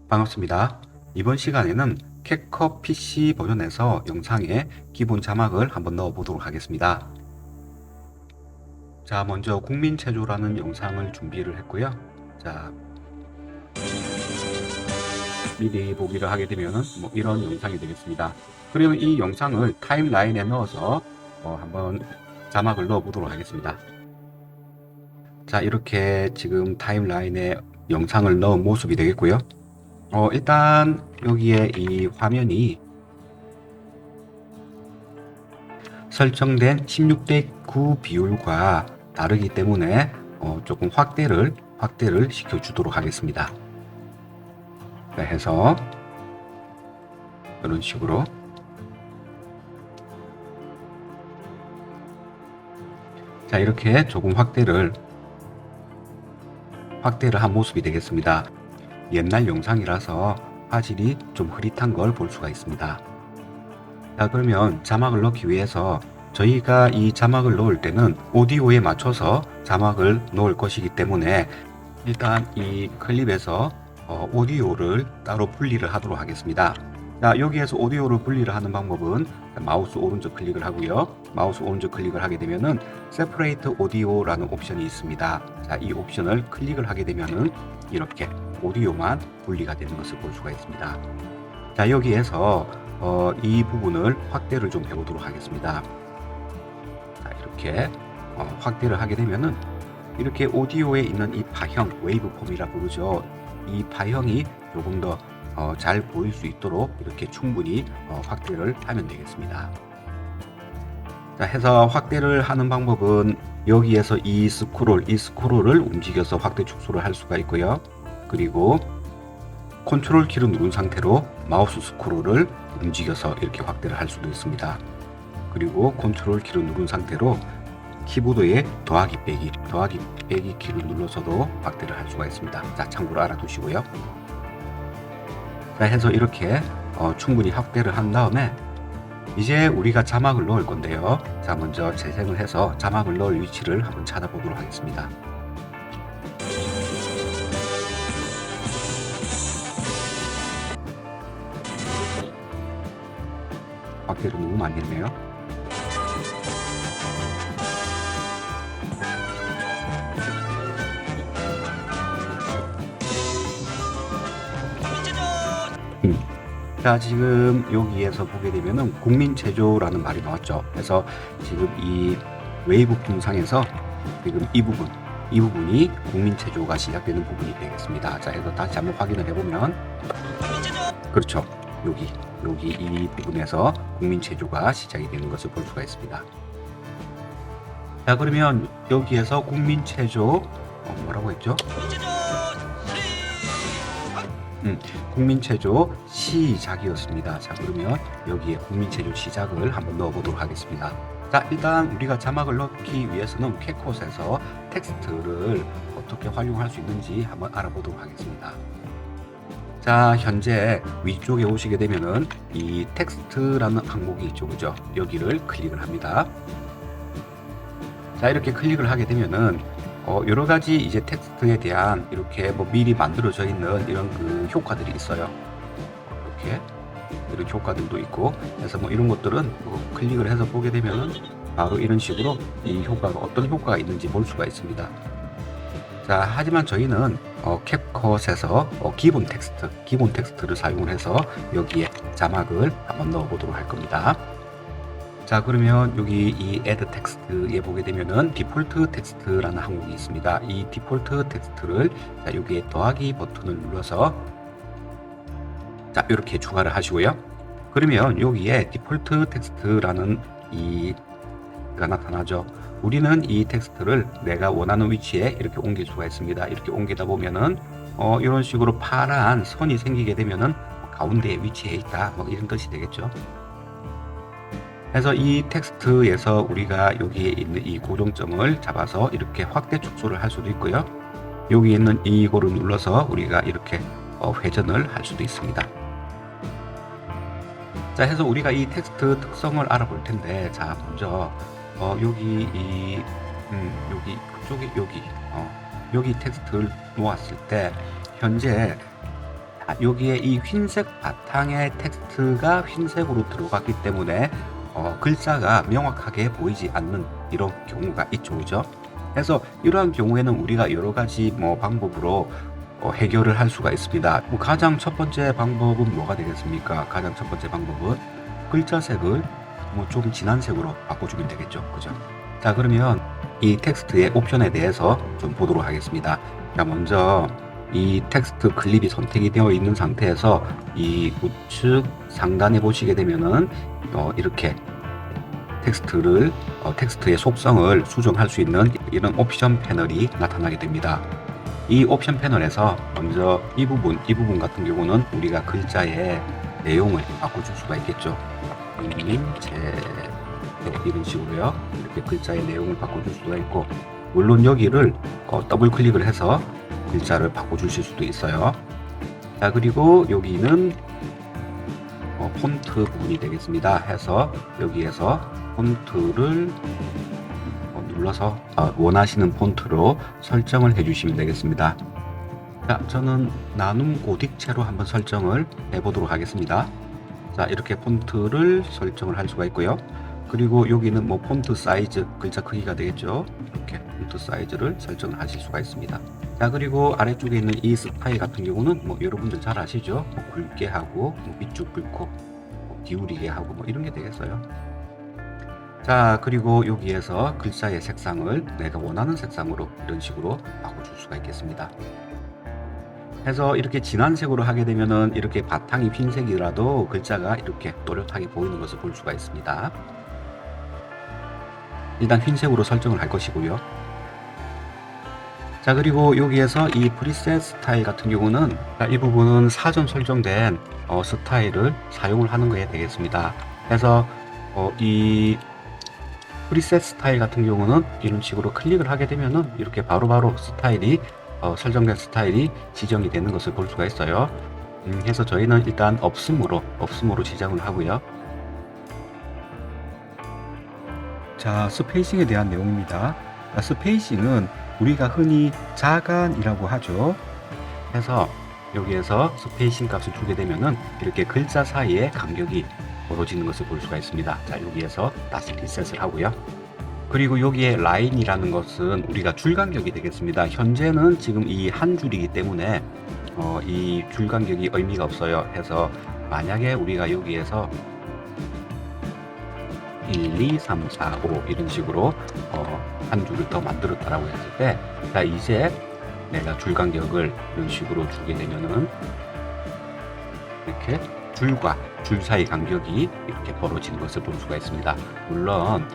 반갑습니다. 이번 시간에는 캡컷 PC 버전에서 영상에 기본 자막을 한번 넣어 보도록 하겠습니다. 자, 먼저 국민체조라는 영상을 준비를 했고요. 자, 미리 보기를 하게 되면은 이런 영상이 되겠습니다. 그리고 이 영상을 타임라인에 넣어서 한번 자막을 넣어 보도록 하겠습니다. 자, 이렇게 지금 타임라인에 영상을 넣은 모습이 되겠고요. 일단 여기에 이 화면이 설정된 16:9 비율과 다르기 때문에 조금 확대를 시켜 주도록 하겠습니다. 네, 해서 이런 식으로 자, 이렇게 조금 확대를 한 모습이 되겠습니다. 옛날 영상이라서 화질이 좀 흐릿한 걸 볼 수가 있습니다. 자, 그러면 자막을 넣기 위해서 저희가 이 자막을 넣을 때는 오디오에 맞춰서 자막을 넣을 것이기 때문에 일단 이 클립에서 오디오를 따로 분리를 하도록 하겠습니다. 자, 여기에서 오디오를 분리를 하는 방법은 마우스 오른쪽 클릭을 하고요. 마우스 오른쪽 클릭을 하게 되면은 Separate Audio라는 옵션이 있습니다. 자, 이 옵션을 클릭을 하게 되면은 이렇게 오디오만 분리가 되는 것을 볼 수가 있습니다. 자, 여기에서 이 부분을 확대를 좀 해보도록 하겠습니다. 자, 이렇게 확대를 하게 되면은 이렇게 오디오에 있는 이 파형, 웨이브 폼이라 부르죠. 이 파형이 조금 더 잘 보일 수 있도록 이렇게 충분히 확대를 하면 되겠습니다. 자, 해서 확대를 하는 방법은 여기에서 이 스크롤을 움직여서 확대 축소를 할 수가 있고요. 그리고 컨트롤 키를 누른 상태로 마우스 스크롤을 움직여서 이렇게 확대를 할 수도 있습니다. 그리고 컨트롤 키를 누른 상태로 키보드에 더하기 빼기 키를 눌러서도 확대를 할 수가 있습니다. 자, 참고로 알아두시고요. 자, 해서 이렇게 충분히 확대를 한 다음에 이제 우리가 자막을 넣을 건데요. 자, 먼저 재생을 해서 자막을 넣을 위치를 한번 찾아보도록 하겠습니다. 확대를 너무 많이 했네요. 자, 지금 여기에서 보게 되면은 국민체조라는 말이 나왔죠. 그래서 지금 이 웨이브 폼상에서 지금 이 부분이 국민체조가 시작되는 부분이 되겠습니다. 자, 해서 다시 한번 확인을 해보면 그렇죠. 여기 이 부분에서 국민체조가 시작이 되는 것을 볼 수가 있습니다. 자, 그러면 여기에서 국민체조 뭐라고 했죠? 국민체조 시작이었습니다. 자, 그러면 여기에 국민체조 시작을 한번 넣어보도록 하겠습니다. 자, 일단 우리가 자막을 넣기 위해서는 캡컷에서 텍스트를 어떻게 활용할 수 있는지 한번 알아보도록 하겠습니다. 자, 현재 위쪽에 오시게 되면은 이 텍스트라는 항목이 있죠, 그죠? 여기를 클릭을 합니다. 자, 이렇게 클릭을 하게 되면은 여러 가지 이제 텍스트에 대한 이렇게 미리 만들어져 있는 이런 그 효과들이 있어요. 이렇게 이런 효과들도 있고, 그래서 이런 것들은 클릭을 해서 보게 되면은 바로 이런 식으로 이 효과가 어떤 효과가 있는지 볼 수가 있습니다. 자, 하지만 저희는 캡컷에서 기본 텍스트를 사용을 해서 여기에 자막을 한번 넣어 보도록 할 겁니다. 자, 그러면 여기 이 add 텍스트에 보게 되면은 디폴트 텍스트라는 항목이 있습니다. 이 디폴트 텍스트를 자, 여기에 더하기 버튼을 눌러서 자, 이렇게 추가를 하시고요. 그러면 여기에 디폴트 텍스트라는 이가 나타나죠. 우리는 이 텍스트를 내가 원하는 위치에 이렇게 옮길 수가 있습니다. 이렇게 옮기다 보면은 이런 식으로 파란 선이 생기게 되면은 가운데에 위치해 있다, 이런 뜻이 되겠죠. 그래서 이 텍스트에서 우리가 여기에 있는 이 고정점을 잡아서 이렇게 확대 축소를 할 수도 있고요. 여기 있는 이거를 눌러서 우리가 이렇게 회전을 할 수도 있습니다. 자, 해서 우리가 이 텍스트 특성을 알아볼 텐데, 자, 먼저 여기 여기 텍스트를 놓았을 때 현재 여기에 이 흰색 바탕의 텍스트가 흰색으로 들어갔기 때문에 글자가 명확하게 보이지 않는 이런 경우가 있죠, 그죠? 그래서 이러한 경우에는 우리가 여러 가지 방법으로 해결을 할 수가 있습니다. 가장 첫 번째 방법은 뭐가 되겠습니까? 가장 첫 번째 방법은 글자 색을 좀 진한 색으로 바꿔주면 되겠죠, 그죠? 자, 그러면 이 텍스트의 옵션에 대해서 좀 보도록 하겠습니다. 자, 먼저 이 텍스트 클립이 선택이 되어 있는 상태에서 이 우측 상단에 보시게 되면은 이렇게 텍스트의 속성을 수정할 수 있는 이런 옵션 패널이 나타나게 됩니다. 이 옵션 패널에서 먼저 이 부분 같은 경우는 우리가 글자의 내용을 바꿔줄 수가 있겠죠. 이런 식으로요. 이렇게 글자의 내용을 바꿔줄 수가 있고, 물론 여기를 더블 클릭을 해서 글자를 바꿔주실 수도 있어요. 자, 그리고 여기는 폰트 부분이 되겠습니다. 해서 여기에서 폰트를 눌러서 원하시는 폰트로 설정을 해주시면 되겠습니다. 자, 저는 나눔 고딕체로 한번 설정을 해보도록 하겠습니다. 자, 이렇게 폰트를 설정을 할 수가 있고요. 그리고 여기는 폰트 사이즈, 글자 크기가 되겠죠. 이렇게 폰트 사이즈를 설정을 하실 수가 있습니다. 자, 그리고 아래쪽에 있는 이 스타일 같은 경우는 여러분들 잘 아시죠? 굵게 하고 밑줄 긋고 기울이게 하고 이런 게 되겠어요. 자, 그리고 여기에서 글자의 색상을 내가 원하는 색상으로 이런 식으로 바꿔줄 수가 있겠습니다. 해서 이렇게 진한 색으로 하게 되면은 이렇게 바탕이 흰색이라도 글자가 이렇게 또렷하게 보이는 것을 볼 수가 있습니다. 일단 흰색으로 설정을 할 것이고요. 자, 그리고 여기에서 이 프리셋 스타일 같은 경우는 이 부분은 사전 설정된 스타일을 사용을 하는 것에 되겠습니다. 그래서 이 프리셋 스타일 같은 경우는 이런 식으로 클릭을 하게 되면은 이렇게 바로바로 스타일이 설정된 스타일이 지정이 되는 것을 볼 수가 있어요. 해서 저희는 일단 없음으로 지정을 하고요. 자, 스페이싱에 대한 내용입니다. 스페이싱은 우리가 흔히 자간이라고 하죠. 해서 여기에서 스페이싱 값을 주게 되면은 이렇게 글자 사이에 간격이 벌어지는 것을 볼 수가 있습니다. 자, 여기에서 다시 리셋을 하고요. 그리고 여기에 라인이라는 것은 우리가 줄 간격이 되겠습니다. 현재는 지금 이 한 줄이기 때문에 이 줄 간격이 의미가 없어요. 해서 만약에 우리가 여기에서 1, 2, 3, 4, 5 이런 식으로 한 줄을 더 만들었다라고 했을 때, 자, 이제 내가 줄 간격을 이런 식으로 주게 되면은 이렇게 줄과 줄 사이 간격이 이렇게 벌어지는 것을 볼 수가 있습니다. 물론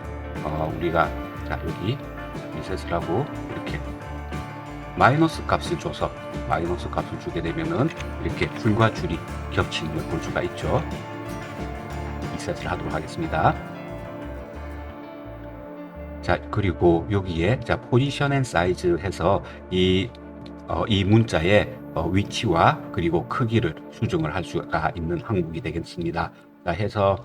우리가 여기 리셋을 하고 이렇게 마이너스 값을 줘서 마이너스 값을 주게 되면은 이렇게 줄과 줄이 겹치는 걸 볼 수가 있죠. 리셋을 하도록 하겠습니다. 자, 그리고 여기에 포지션 앤 사이즈 해서 이 문자의 위치와 그리고 크기를 수정을 할 수가 있는 항목이 되겠습니다. 자, 해서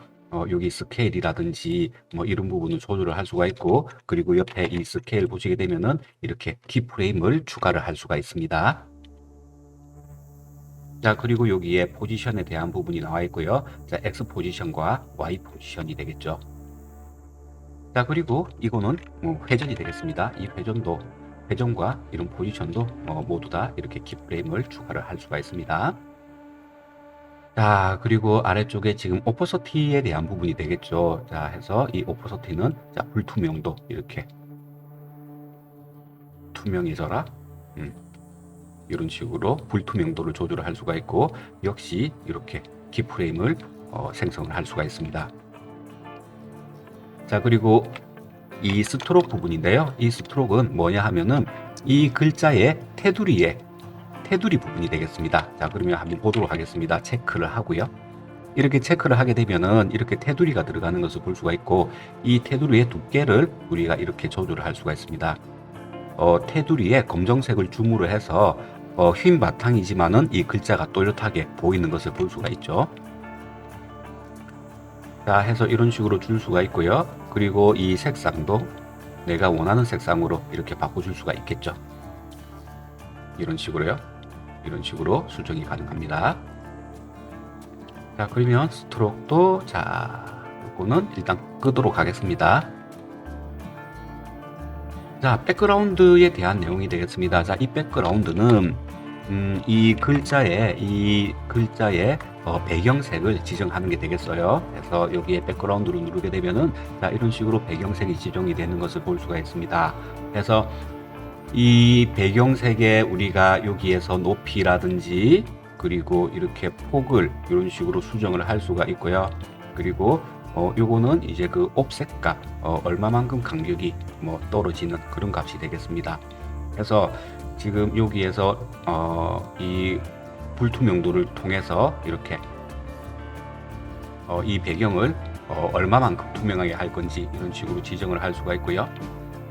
여기 스케일이라든지 이런 부분을 조절을 할 수가 있고, 그리고 옆에 이 스케일 보시게 되면은 이렇게 키프레임을 추가를 할 수가 있습니다. 자, 그리고 여기에 포지션에 대한 부분이 나와 있고요. 자, X 포지션과 Y 포지션이 되겠죠. 자, 그리고 이거는 회전이 되겠습니다. 이 회전과 이런 포지션도 모두 다 이렇게 키프레임을 추가를 할 수가 있습니다. 자, 그리고 아래쪽에 지금 오퍼서티에 대한 부분이 되겠죠. 자, 해서 이 오퍼서티는 불투명도 이렇게 투명해져라. 이런 식으로 불투명도를 조절을 할 수가 있고, 역시 이렇게 키프레임을 생성을 할 수가 있습니다. 자, 그리고 이 스트로크 부분인데요. 이 스트로크는 뭐냐 하면은 이 글자의 테두리 부분이 되겠습니다. 자, 그러면 한번 보도록 하겠습니다. 체크를 하고요. 이렇게 체크를 하게 되면은 이렇게 테두리가 들어가는 것을 볼 수가 있고, 이 테두리의 두께를 우리가 이렇게 조절을 할 수가 있습니다. 테두리에 검정색을 줌으로 해서 흰 바탕이지만은 이 글자가 또렷하게 보이는 것을 볼 수가 있죠. 자, 해서 이런 식으로 줄 수가 있고요. 그리고 이 색상도 내가 원하는 색상으로 이렇게 바꿔줄 수가 있겠죠. 이런 식으로요. 이런 식으로 수정이 가능합니다. 자, 그러면 스트로크도 요거는 일단 끄도록 하겠습니다. 자, 백그라운드에 대한 내용이 되겠습니다. 자, 이 백그라운드는 이 글자의 배경색을 지정하는 게 되겠어요. 그래서 여기에 백그라운드로 누르게 되면은 자, 이런 식으로 배경색이 지정이 되는 것을 볼 수가 있습니다. 그래서 이 배경색에 우리가 여기에서 높이라든지 그리고 이렇게 폭을 이런 식으로 수정을 할 수가 있고요. 그리고 요거는 이제 그 옵셋 값, 얼마만큼 간격이 떨어지는 그런 값이 되겠습니다. 그래서 지금 여기에서 이 불투명도를 통해서 이렇게 이 배경을 얼마만큼 투명하게 할 건지 이런 식으로 지정을 할 수가 있고요.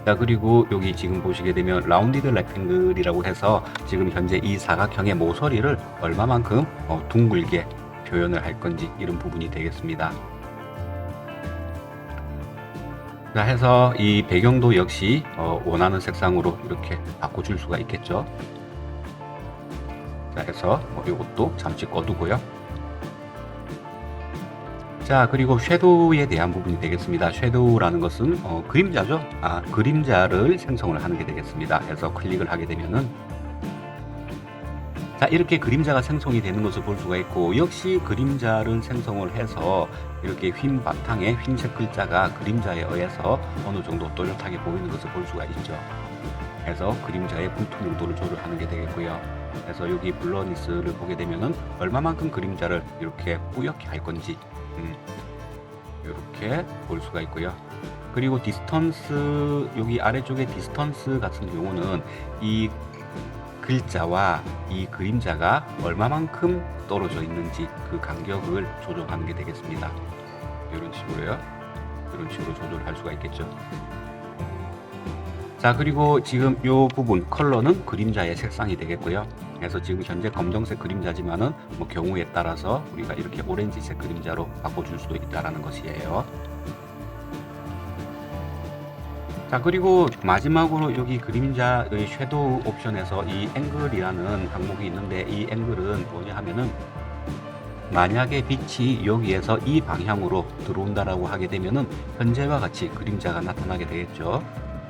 자, 그리고 여기 지금 보시게 되면 라운디드 렉탱글이라고 해서 지금 현재 이 사각형의 모서리를 얼마만큼 둥글게 표현을 할 건지 이런 부분이 되겠습니다. 자, 해서 이 배경도 역시 원하는 색상으로 이렇게 바꿔줄 수가 있겠죠. 자, 해서 이것도 잠시 꺼두고요. 자, 그리고 섀도우에 대한 부분이 되겠습니다. 섀도우라는 것은 그림자죠. 그림자를 생성을 하는 게 되겠습니다. 그래서 클릭을 하게 되면은 자, 이렇게 그림자가 생성이 되는 것을 볼 수가 있고, 역시 그림자를 생성을 해서 이렇게 흰 바탕에 흰색 글자가 그림자에 의해서 어느 정도 또렷하게 보이는 것을 볼 수가 있죠. 그래서 그림자의 불투명도를 조절하는 게 되겠고요. 그래서 여기 블러니스를 보게 되면은 얼마만큼 그림자를 이렇게 뿌옇게 할 건지 이렇게 볼 수가 있고요. 그리고 디스턴스, 여기 아래쪽에 디스턴스 같은 경우는 이 글자와 이 그림자가 얼마만큼 떨어져 있는지 그 간격을 조정하는 게 되겠습니다. 이런 식으로요. 이런 식으로 조절할 수가 있겠죠. 자, 그리고 지금 이 부분 컬러는 그림자의 색상이 되겠고요. 그래서 지금 현재 검정색 그림자지만은 경우에 따라서 우리가 이렇게 오렌지색 그림자로 바꿔줄 수도 있다라는 것이에요. 자, 그리고 마지막으로 여기 그림자의 섀도우 옵션에서 이 앵글이라는 항목이 있는데, 이 앵글은 뭐냐 하면은 만약에 빛이 여기에서 이 방향으로 들어온다라고 하게 되면은 현재와 같이 그림자가 나타나게 되겠죠.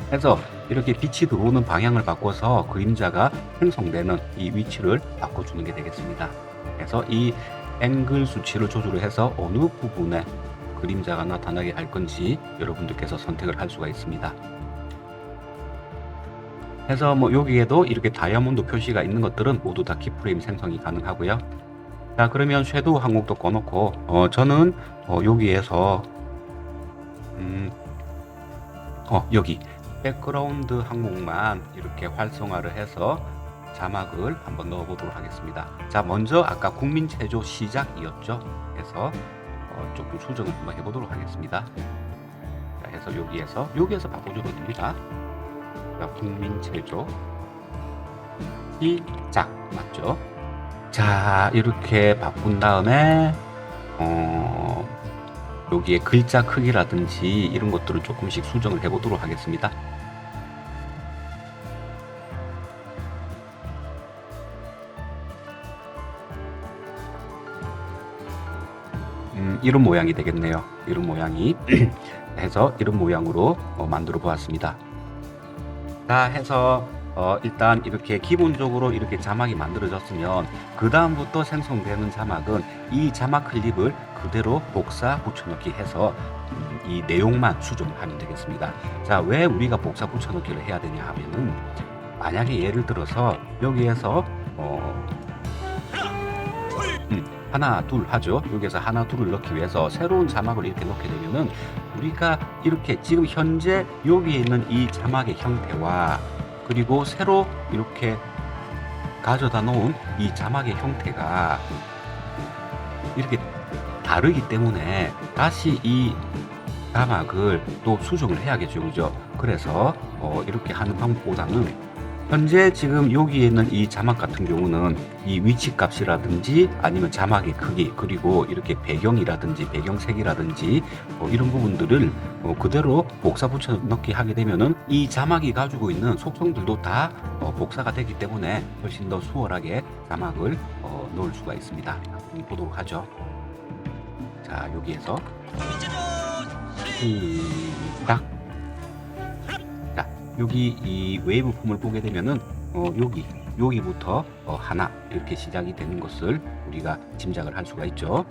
그래서 이렇게 빛이 들어오는 방향을 바꿔서 그림자가 생성되는 이 위치를 바꿔주는 게 되겠습니다. 그래서 이 앵글 수치를 조절을 해서 어느 부분에 그림자가 나타나게 할 건지 여러분들께서 선택을 할 수가 있습니다. 그래서 여기에도 이렇게 다이아몬드 표시가 있는 것들은 모두 다 키프레임 생성이 가능하고요. 자, 그러면 섀도우 항목도 꺼놓고 저는 여기에서 여기 백그라운드 항목만 이렇게 활성화를 해서 자막을 한번 넣어 보도록 하겠습니다. 자, 먼저 아까 국민체조 시작이었죠. 그래서 조금 수정을 한번 해보도록 하겠습니다. 자, 해서 여기에서 바꿔줘도 됩니다. 자, 국민체조 시작 맞죠? 자, 이렇게 바꾼 다음에 여기에 글자 크기라든지 이런 것들을 조금씩 수정을 해보도록 하겠습니다. 이런 모양이 되겠네요. 이런 모양이 해서 이런 모양으로 만들어 보았습니다. 자, 해서 일단 이렇게 기본적으로 이렇게 자막이 만들어졌으면 그 다음부터 생성되는 자막은 이 자막 클립을 그대로 복사 붙여넣기 해서 이 내용만 수정을 하면 되겠습니다. 자, 왜 우리가 복사 붙여넣기를 해야 되냐 하면은, 만약에 예를 들어서 여기에서 하나 둘 하죠. 여기서 하나 둘을 넣기 위해서 새로운 자막을 이렇게 넣게 되면은 우리가 이렇게 지금 현재 여기에 있는 이 자막의 형태와 그리고 새로 이렇게 가져다 놓은 이 자막의 형태가 이렇게 다르기 때문에 다시 이 자막을 또 수정을 해야겠죠. 그죠? 그래서 이렇게 하는 방법보다는 현재 지금 여기에 있는 이 자막 같은 경우는 이 위치 값이라든지 아니면 자막의 크기 그리고 이렇게 배경이라든지 배경색이라든지 이런 부분들을 그대로 복사 붙여 넣기 하게 되면은 이 자막이 가지고 있는 속성들도 다 복사가 되기 때문에 훨씬 더 수월하게 자막을 넣을 수가 있습니다. 한번 보도록 하죠. 자, 여기에서 시작. 자, 여기 이 웨이브 폼을 보게 되면은 여기부터 하나 이렇게 시작이 되는 것을 우리가 짐작을 할 수가 있죠.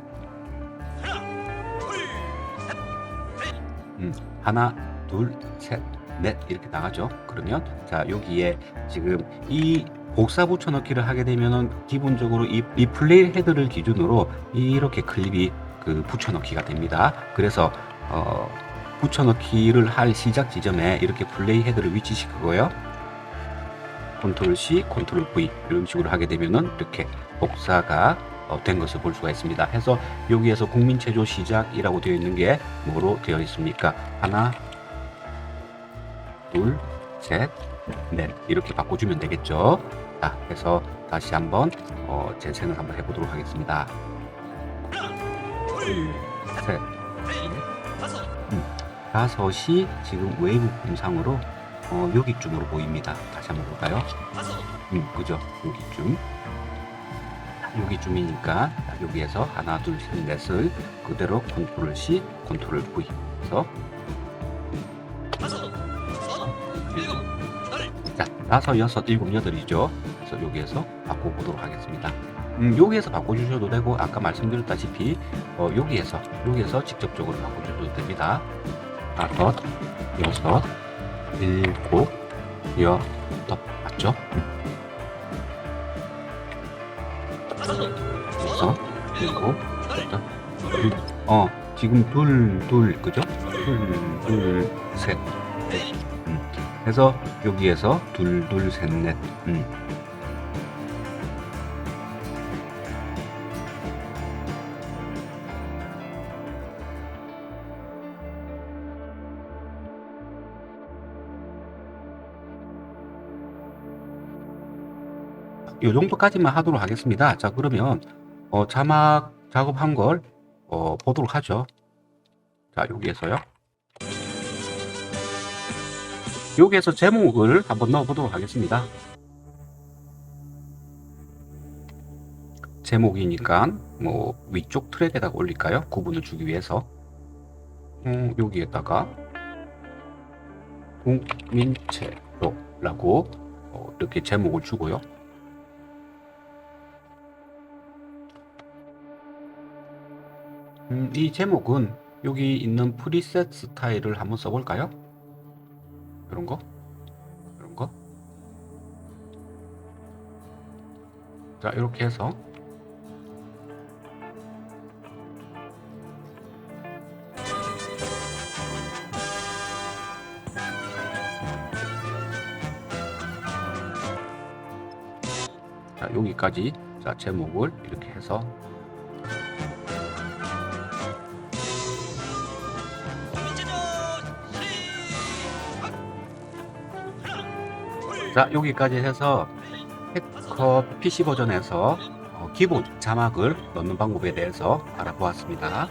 하나, 둘, 셋, 넷 이렇게 나가죠. 그러면 자, 여기에 지금 이 복사 붙여넣기를 하게 되면은 기본적으로 이 플레이 헤드를 기준으로 이렇게 클립이 붙여넣기가 됩니다. 그래서 붙여넣기를 할 시작 지점에 이렇게 플레이 헤드를 위치시키고요. 컨트롤 C, 컨트롤 V 이런 식으로 하게 되면은 이렇게 복사가 된 것을 볼 수가 있습니다. 해서 여기에서 국민체조 시작이라고 되어 있는 게 뭐로 되어 있습니까? 하나, 둘, 셋, 넷 이렇게 바꿔주면 되겠죠. 자, 해서 다시 한번 재생을 한번 해보도록 하겠습니다. 둘, 셋, 넷, 다섯이 지금 웨이브 폼상으로 여기쯤으로 보입니다. 다시 한번 볼까요? 그죠? 여기쯤. 여기쯤이니까 여기에서 하나, 둘, 셋, 넷을 그대로 컨트롤 C, 컨트롤 V 해서 자, 다섯, 여섯, 일곱, 여덟이죠. 그래서 여기에서 바꿔보도록 하겠습니다. 여기에서 바꿔주셔도 되고 아까 말씀드렸다시피 여기에서 직접적으로 바꿔주셔도 됩니다. 다섯, 여섯, 일곱, 여덟 맞죠? 여섯, 일곱, 여덟. 지금 둘 그죠? 둘, 셋, 넷. 그래서 여기에서 둘, 셋, 넷. 이 정도까지만 하도록 하겠습니다. 자, 그러면 자막 작업한 걸 보도록 하죠. 자, 여기에서 제목을 한번 넣어 보도록 하겠습니다. 제목이니까 뭐 위쪽 트랙에다가 올릴까요? 구분을 주기 위해서 여기에다가 국민체조라고 이렇게 제목을 주고요. 이 제목은 여기 있는 프리셋 스타일을 한번 써볼까요? 이런 거. 자, 이렇게 해서 자, 여기까지 자, 제목을 이렇게 해서 자, 여기까지 해서 해커 PC 버전에서 기본 자막을 넣는 방법에 대해서 알아보았습니다.